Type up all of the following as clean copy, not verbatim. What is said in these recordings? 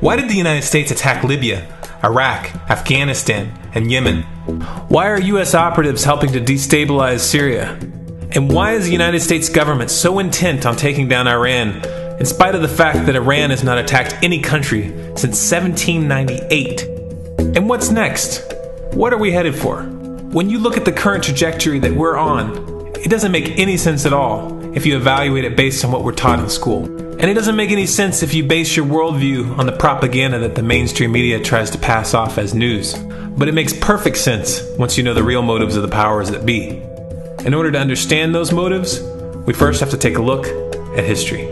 Why did the United States attack Libya, Iraq, Afghanistan, and Yemen? Why are U.S. operatives helping to destabilize Syria? And why is the United States government so intent on taking down Iran, in spite of the fact that Iran has not attacked any country since 1798? And what's next? What are we headed for? When you look at the current trajectory that we're on, it doesn't make any sense at all if you evaluate it based on what we're taught in school. And it doesn't make any sense if you base your worldview on the propaganda that the mainstream media tries to pass off as news. But it makes perfect sense once you know the real motives of the powers that be. In order to understand those motives, we first have to take a look at history.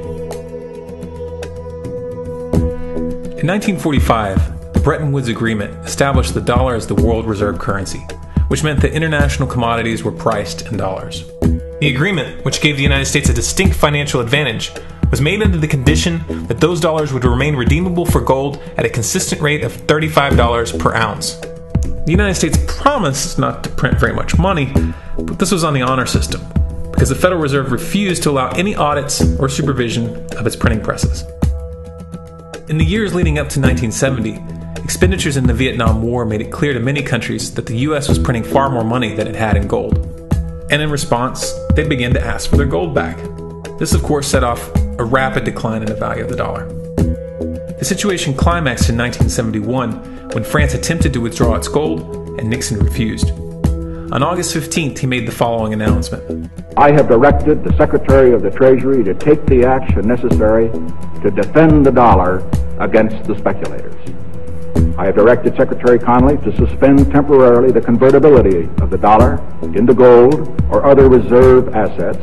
In 1945, the Bretton Woods Agreement established the dollar as the world reserve currency, which meant that international commodities were priced in dollars. The agreement, which gave the United States a distinct financial advantage, was made under the condition that those dollars would remain redeemable for gold at a consistent rate of $35 per ounce. The United States promised not to print very much money, but this was on the honor system, because the Federal Reserve refused to allow any audits or supervision of its printing presses. In the years leading up to 1970, expenditures in the Vietnam War made it clear to many countries that the U.S. was printing far more money than it had in gold. And in response, they began to ask for their gold back. This, of course, set off a rapid decline in the value of the dollar. The situation climaxed in 1971 when France attempted to withdraw its gold and Nixon refused. On August 15th, he made the following announcement. I have directed the Secretary of the Treasury to take the action necessary to defend the dollar against the speculators. I have directed Secretary Connally to suspend temporarily the convertibility of the dollar into gold or other reserve assets,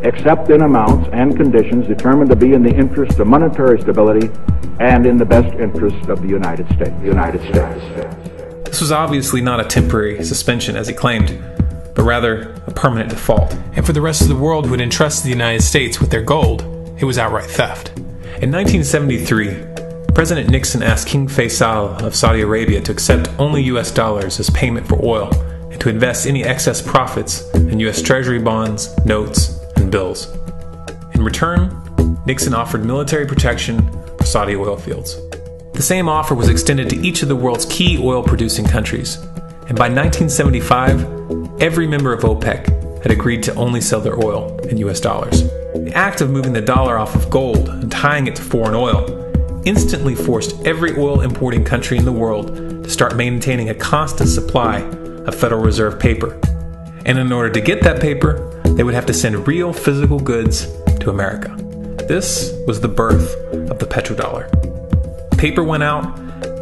except in amounts and conditions determined to be in the interest of monetary stability and in the best interest of the United States. This was obviously not a temporary suspension, as he claimed, but rather a permanent default. And for the rest of the world who had entrusted the United States with their gold, it was outright theft. In 1973, President Nixon asked King Faisal of Saudi Arabia to accept only US dollars as payment for oil and to invest any excess profits in US Treasury bonds, notes, and bills. In return, Nixon offered military protection for Saudi oil fields. The same offer was extended to each of the world's key oil-producing countries, and by 1975, every member of OPEC had agreed to only sell their oil in US dollars. The act of moving the dollar off of gold and tying it to foreign oil instantly forced every oil-importing country in the world to start maintaining a constant supply of Federal Reserve paper. And in order to get that paper, they would have to send real physical goods to America. This was the birth of the petrodollar. Paper went out,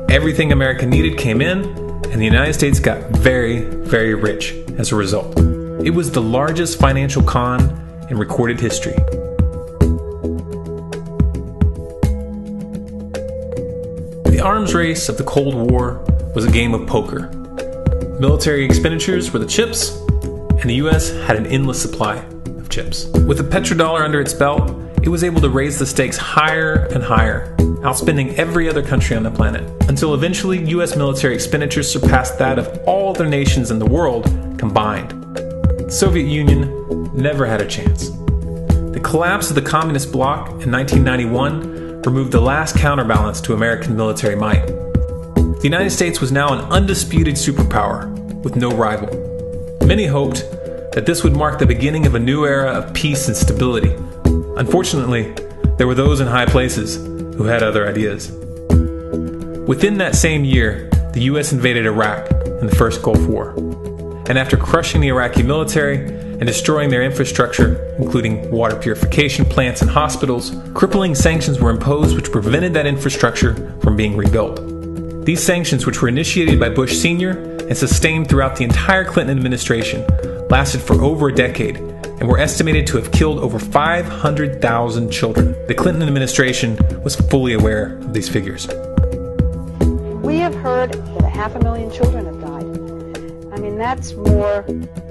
everything America needed came in, and the United States got very, very rich as a result. It was the largest financial con in recorded history. The arms race of the Cold War was a game of poker. Military expenditures were the chips, and the US had an endless supply of chips. With the petrodollar under its belt, it was able to raise the stakes higher and higher, outspending every other country on the planet, until eventually US military expenditures surpassed that of all other nations in the world combined. The Soviet Union never had a chance. The collapse of the communist bloc in 1991 removed the last counterbalance to American military might. The United States was now an undisputed superpower with no rival. Many hoped that this would mark the beginning of a new era of peace and stability. Unfortunately, there were those in high places who had other ideas. Within that same year, the US invaded Iraq in the First Gulf War. And after crushing the Iraqi military and destroying their infrastructure, including water purification plants and hospitals, crippling sanctions were imposed which prevented that infrastructure from being rebuilt. These sanctions, which were initiated by Bush Sr. and sustained throughout the entire Clinton administration, lasted for over a decade and were estimated to have killed over 500,000 children. The Clinton administration was fully aware of these figures. We have heard that 500,000 children have died. I mean, that's more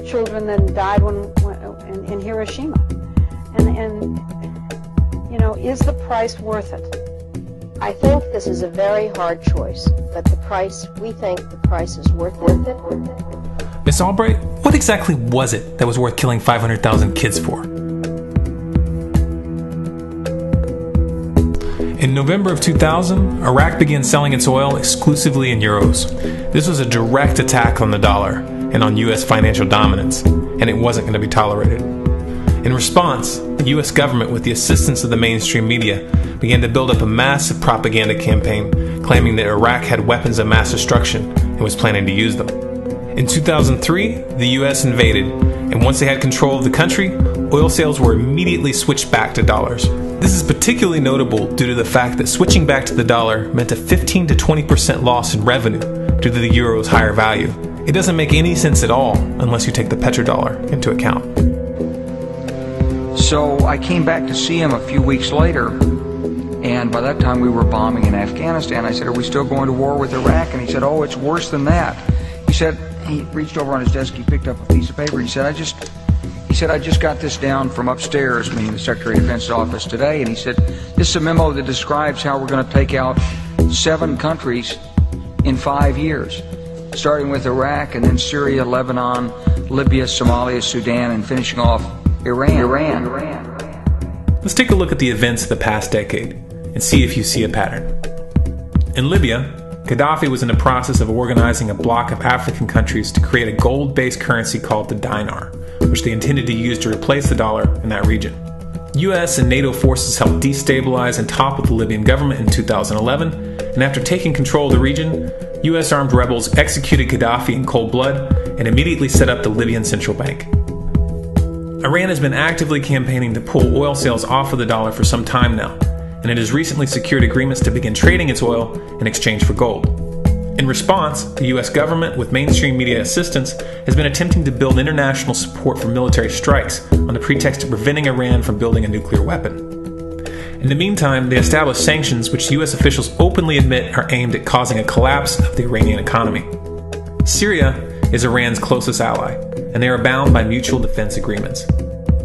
children than died in Hiroshima. And you know, is the price worth it? I think this is a very hard choice, but we think the price is worth it. Miss Albright, what exactly was it that was worth killing 500,000 kids for? In November of 2000, Iraq began selling its oil exclusively in euros. This was a direct attack on the dollar and on U.S. financial dominance, and it wasn't going to be tolerated. In response, the U.S. government, with the assistance of the mainstream media, began to build up a massive propaganda campaign claiming that Iraq had weapons of mass destruction and was planning to use them. In 2003, the U.S. invaded, and once they had control of the country, oil sales were immediately switched back to dollars. This is particularly notable due to the fact that switching back to the dollar meant a 15 to 20% loss in revenue due to the euro's higher value. It doesn't make any sense at all unless you take the petrodollar into account. So I came back to see him a few weeks later, and by that time we were bombing in Afghanistan. I said, "Are we still going to war with Iraq?" And he said, "Oh, it's worse than that." He reached over on his desk, he picked up a piece of paper, he said, I just got this down from upstairs, meaning the Secretary of Defense's office today, and he said, "This is a memo that describes how we're going to take out 7 countries in 5 years, starting with Iraq and then Syria, Lebanon, Libya, Somalia, Sudan, and finishing off Iran. Let's take a look at the events of the past decade and see if you see a pattern. In Libya, Gaddafi was in the process of organizing a bloc of African countries to create a gold-based currency called the dinar, which they intended to use to replace the dollar in that region. US and NATO forces helped destabilize and topple the Libyan government in 2011, and after taking control of the region, US armed rebels executed Gaddafi in cold blood and immediately set up the Libyan central bank. Iran has been actively campaigning to pull oil sales off of the dollar for some time now, and it has recently secured agreements to begin trading its oil in exchange for gold. In response, the US government, with mainstream media assistance, has been attempting to build international support for military strikes on the pretext of preventing Iran from building a nuclear weapon. In the meantime, they established sanctions which US officials openly admit are aimed at causing a collapse of the Iranian economy. Syria is Iran's closest ally, and they are bound by mutual defense agreements.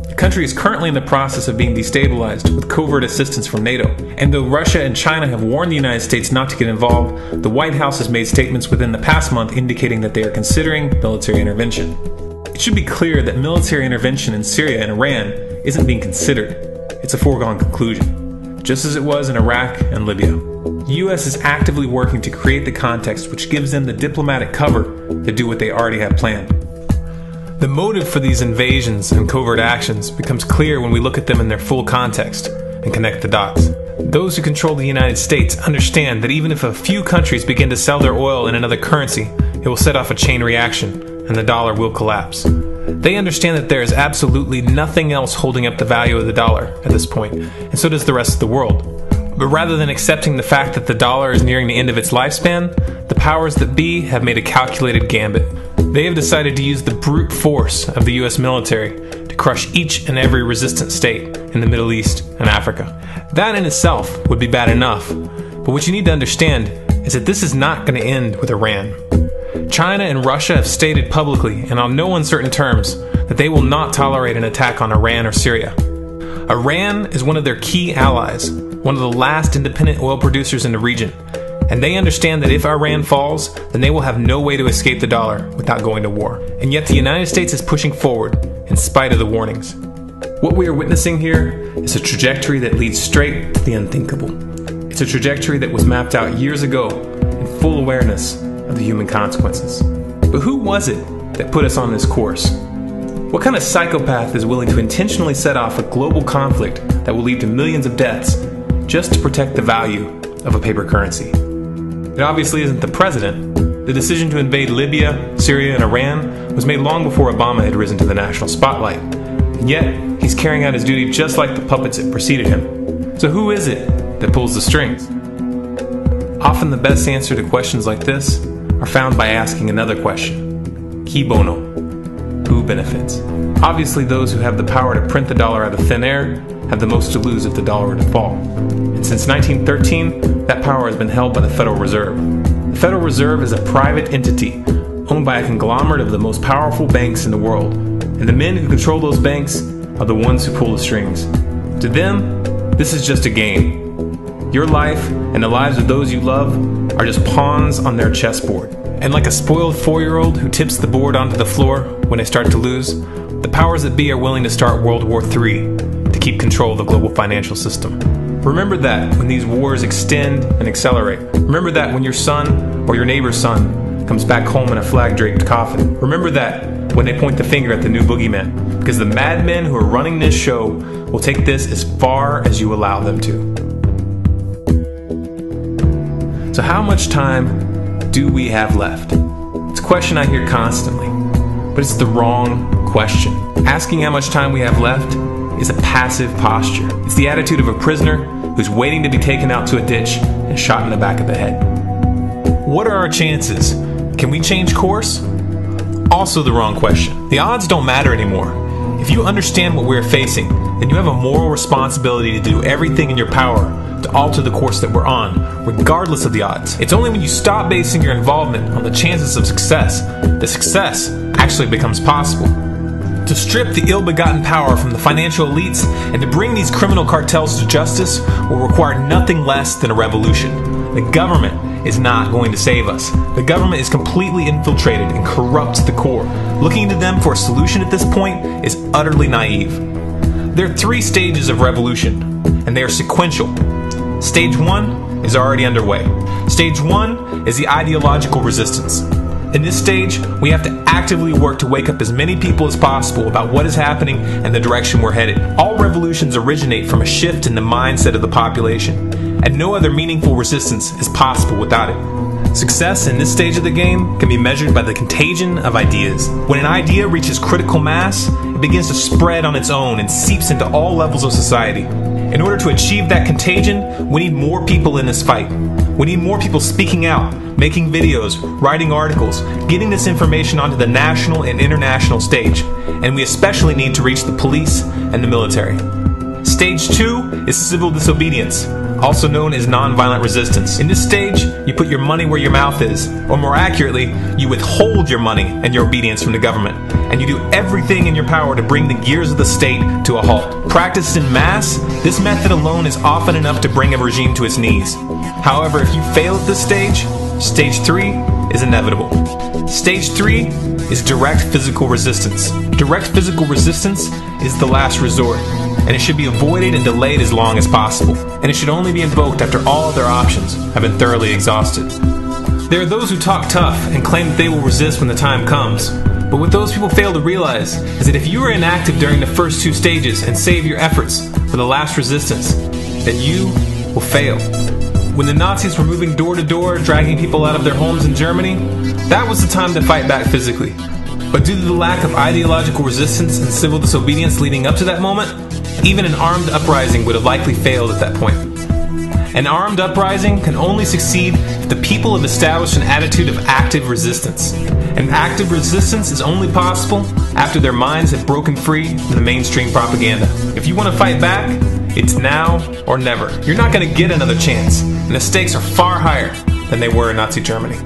The country is currently in the process of being destabilized with covert assistance from NATO, and though Russia and China have warned the United States not to get involved, the White House has made statements within the past month indicating that they are considering military intervention. It should be clear that military intervention in Syria and Iran isn't being considered. It's a foregone conclusion, just as it was in Iraq and Libya. The U.S. is actively working to create the context which gives them the diplomatic cover to do what they already have planned. The motive for these invasions and covert actions becomes clear when we look at them in their full context and connect the dots. Those who control the United States understand that even if a few countries begin to sell their oil in another currency, it will set off a chain reaction and the dollar will collapse. They understand that there is absolutely nothing else holding up the value of the dollar at this point, and so does the rest of the world. But rather than accepting the fact that the dollar is nearing the end of its lifespan, the powers that be have made a calculated gambit. They have decided to use the brute force of the US military to crush each and every resistant state in the Middle East and Africa. That in itself would be bad enough, but what you need to understand is that this is not going to end with Iran. China and Russia have stated publicly and on no uncertain terms that they will not tolerate an attack on Iran or Syria. Iran is one of their key allies, one of the last independent oil producers in the region, and they understand that if Iran falls, then they will have no way to escape the dollar without going to war. And yet the United States is pushing forward in spite of the warnings. What we are witnessing here is a trajectory that leads straight to the unthinkable. It's a trajectory that was mapped out years ago in full awareness of the human consequences. But who was it that put us on this course? What kind of psychopath is willing to intentionally set off a global conflict that will lead to millions of deaths just to protect the value of a paper currency? It obviously isn't the president. The decision to invade Libya, Syria, and Iran was made long before Obama had risen to the national spotlight. And yet, he's carrying out his duty just like the puppets that preceded him. So who is it that pulls the strings? Often the best answer to questions like this are found by asking another question. Qui bono? Who benefits? Obviously, those who have the power to print the dollar out of thin air have the most to lose if the dollar were to fall. And since 1913, that power has been held by the Federal Reserve. The Federal Reserve is a private entity owned by a conglomerate of the most powerful banks in the world. And the men who control those banks are the ones who pull the strings. To them, this is just a game. Your life and the lives of those you love are just pawns on their chessboard. And like a spoiled 4-year-old who tips the board onto the floor when they start to lose, the powers that be are willing to start World War III to keep control of the global financial system. Remember that when these wars extend and accelerate. Remember that when your son or your neighbor's son comes back home in a flag-draped coffin. Remember that when they point the finger at the new boogeyman, because the madmen who are running this show will take this as far as you allow them to. So how much time do we have left? It's a question I hear constantly, but it's the wrong question. Asking how much time we have left is a passive posture. It's the attitude of a prisoner who's waiting to be taken out to a ditch and shot in the back of the head. What are our chances? Can we change course? Also the wrong question. The odds don't matter anymore. If you understand what we're facing, then you have a moral responsibility to do everything in your power to alter the course that we're on, regardless of the odds. It's only when you stop basing your involvement on the chances of success that success actually becomes possible. To strip the ill-begotten power from the financial elites and to bring these criminal cartels to justice will require nothing less than a revolution. The government is not going to save us. The government is completely infiltrated and corrupt to the core. Looking to them for a solution at this point is utterly naive. There are 3 stages of revolution, and they are sequential. Stage 1 is already underway. Stage 1 is the ideological resistance. In this stage, we have to actively work to wake up as many people as possible about what is happening and the direction we're headed. All revolutions originate from a shift in the mindset of the population, and no other meaningful resistance is possible without it. Success in this stage of the game can be measured by the contagion of ideas. When an idea reaches critical mass, it begins to spread on its own and seeps into all levels of society. In order to achieve that contagion, we need more people in this fight. We need more people speaking out, making videos, writing articles, getting this information onto the national and international stage. And we especially need to reach the police and the military. Stage 2 is civil disobedience, also known as nonviolent resistance. In this stage, you put your money where your mouth is, or more accurately, you withhold your money and your obedience from the government, and you do everything in your power to bring the gears of the state to a halt. Practiced in mass, this method alone is often enough to bring a regime to its knees. However, if you fail at this stage, Stage 3 is inevitable. Stage 3 is direct physical resistance. Direct physical resistance is the last resort, and it should be avoided and delayed as long as possible. And it should only be invoked after all other options have been thoroughly exhausted. There are those who talk tough and claim that they will resist when the time comes. But what those people fail to realize is that if you are inactive during the first 2 stages and save your efforts for the last resistance, then you will fail. When the Nazis were moving door to door, dragging people out of their homes in Germany, that was the time to fight back physically. But due to the lack of ideological resistance and civil disobedience leading up to that moment, even an armed uprising would have likely failed at that point. An armed uprising can only succeed if the people have established an attitude of active resistance. And active resistance is only possible after their minds have broken free from the mainstream propaganda. If you want to fight back, it's now or never. You're not going to get another chance, and the stakes are far higher than they were in Nazi Germany.